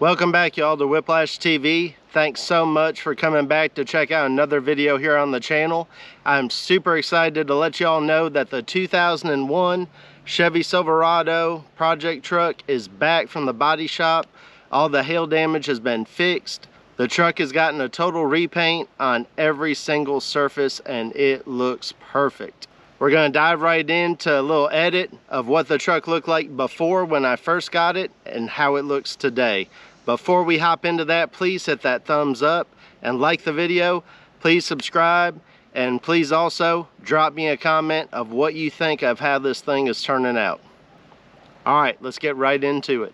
Welcome back, y'all, to Whiplash TV. Thanks so much for coming back to check out another video here on the channel. I'm super excited to let y'all know that the 2001 Chevy Silverado project truck is back from the body shop. All the hail damage has been fixed. The truck has gotten a total repaint on every single surface and it looks perfect. We're going to dive right into a little edit of what the truck looked like before when I first got it and how it looks today. Before we hop into that, please hit that thumbs up and like the video. Please subscribe, and please also drop me a comment of what you think of how this thing is turning out. All right, let's get right into it.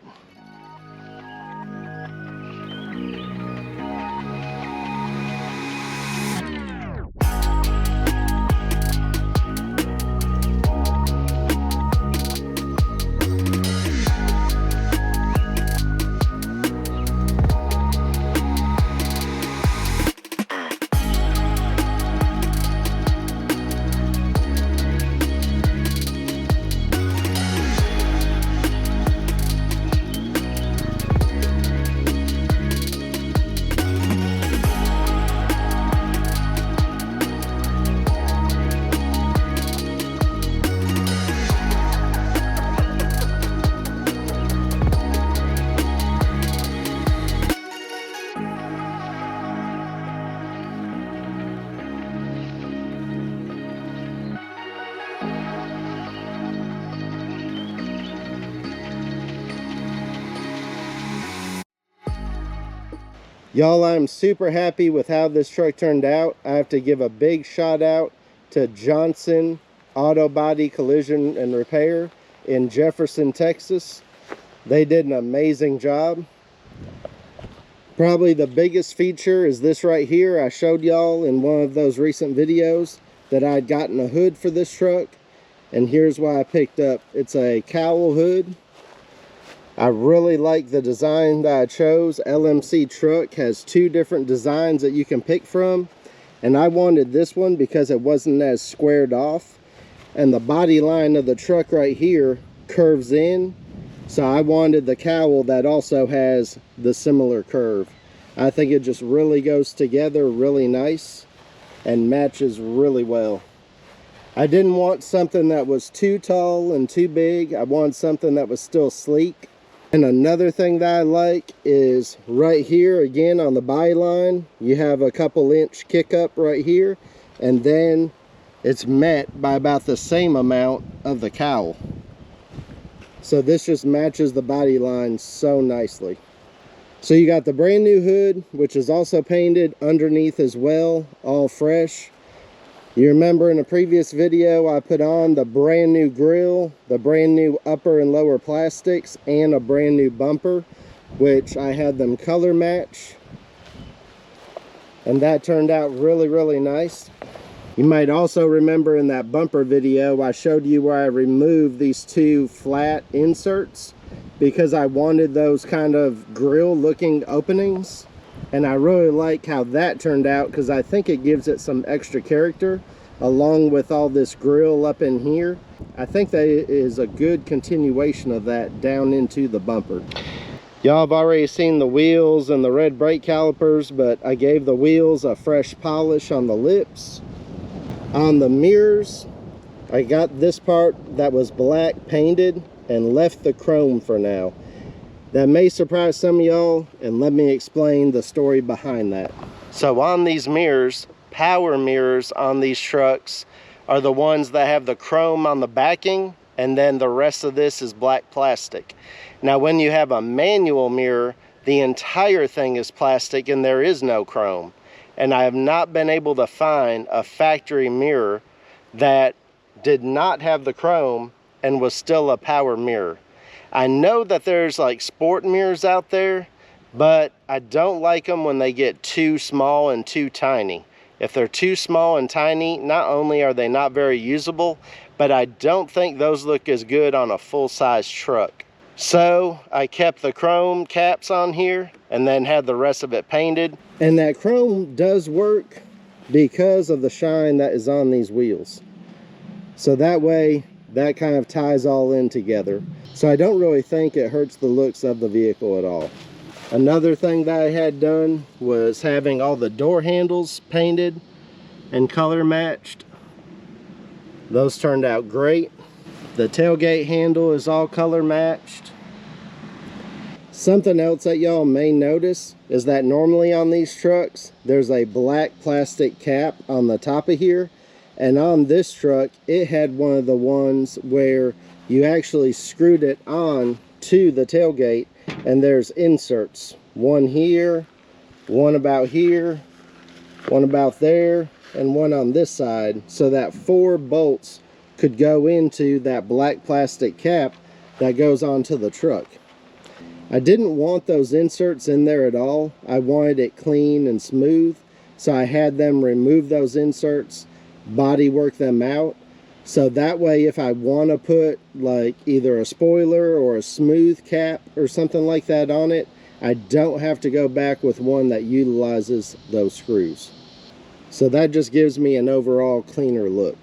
Y'all, I'm super happy with how this truck turned out. I have to give a big shout out to Johnson Auto Body Collision and Repair in Jefferson, Texas. They did an amazing job. Probably the biggest feature is this right here. I showed y'all in one of those recent videos that I'd gotten a hood for this truck, and here's what I picked up. It's a cowl hood. I really like the design that I chose. LMC Truck has two different designs that you can pick from, and I wanted this one because it wasn't as squared off, and the body line of the truck right here curves in, so I wanted the cowl that also has the similar curve. I think it just really goes together really nice and matches really well. I didn't want something that was too tall and too big. I wanted something that was still sleek. And another thing that I like is right here, again on the byline, you have a couple inch kick up right here, and then it's met by about the same amount of the cowl. So this just matches the body line so nicely. So you got the brand new hood, which is also painted underneath as well, all fresh. You remember in a previous video I put on the brand new grille, the brand new upper and lower plastics, and a brand new bumper, which I had them color match, and that turned out really nice. You might also remember in that bumper video I showed you where I removed these two flat inserts because I wanted those kind of grill looking openings. And I really like how that turned out because I think it gives it some extra character along with all this grill up in here. I think that is a good continuation of that down into the bumper. Y'all have already seen the wheels and the red brake calipers, but I gave the wheels a fresh polish on the lips. On the mirrors, I got this part that was black painted and left the chrome for now. That may surprise some of y'all, and let me explain the story behind that. So on these mirrors, power mirrors on these trucks are the ones that have the chrome on the backing, and then the rest of this is black plastic. Now when you have a manual mirror, the entire thing is plastic and there is no chrome. And I have not been able to find a factory mirror that did not have the chrome and was still a power mirror. I know that there's like sport mirrors out there, but I don't like them when they get too small and too tiny. If they're too small and tiny, not only are they not very usable, but I don't think those look as good on a full-size truck. So I kept the chrome caps on here and then had the rest of it painted. And that chrome does work because of the shine that is on these wheels. So that way, that kind of ties all in together. So I don't really think it hurts the looks of the vehicle at all. Another thing that I had done was having all the door handles painted and color matched. Those turned out great. The tailgate handle is all color matched. Something else that y'all may notice is that normally on these trucks, there's a black plastic cap on the top of here. And on this truck, it had one of the ones where you actually screwed it on to the tailgate, and there's inserts. One here, one about here, one about there, and one on this side, so that 4 bolts could go into that black plastic cap that goes onto the truck. I didn't want those inserts in there at all. I wanted it clean and smooth, so I had them remove those inserts, body work them out, so that way if I want to put like either a spoiler or a smooth cap or something like that on it, I don't have to go back with one that utilizes those screws. So that just gives me an overall cleaner look.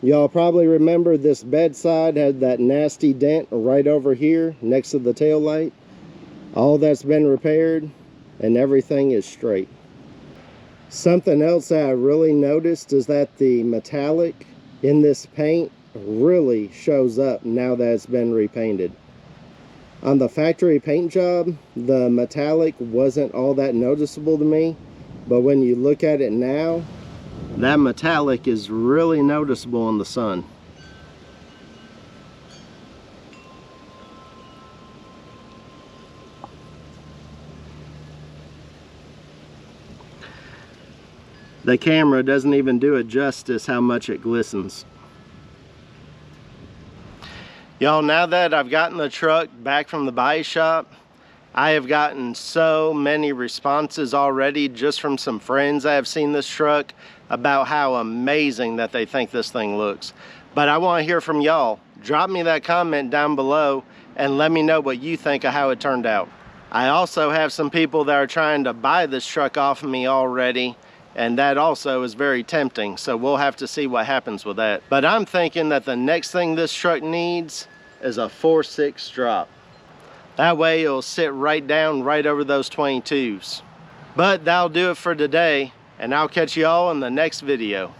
Y'all probably remember this bedside had that nasty dent right over here next to the tail light. All that's been repaired and everything is straight. Something else that I really noticed is that the metallic in this paint really shows up now that it's been repainted. On the factory paint job, the metallic wasn't all that noticeable to me, but when you look at it now, that metallic is really noticeable in the sun. The camera doesn't even do it justice how much it glistens. Y'all, now that I've gotten the truck back from the body shop, I have gotten so many responses already just from some friends that have seen this truck about how amazing that they think this thing looks. But I want to hear from y'all. Drop me that comment down below and let me know what you think of how it turned out. I also have some people that are trying to buy this truck off of me already, and that also is very tempting, so we'll have to see what happens with that. But I'm thinking that the next thing this truck needs is a 4.6 drop. That way it'll sit right down right over those 22s. But that'll do it for today, and I'll catch you all in the next video.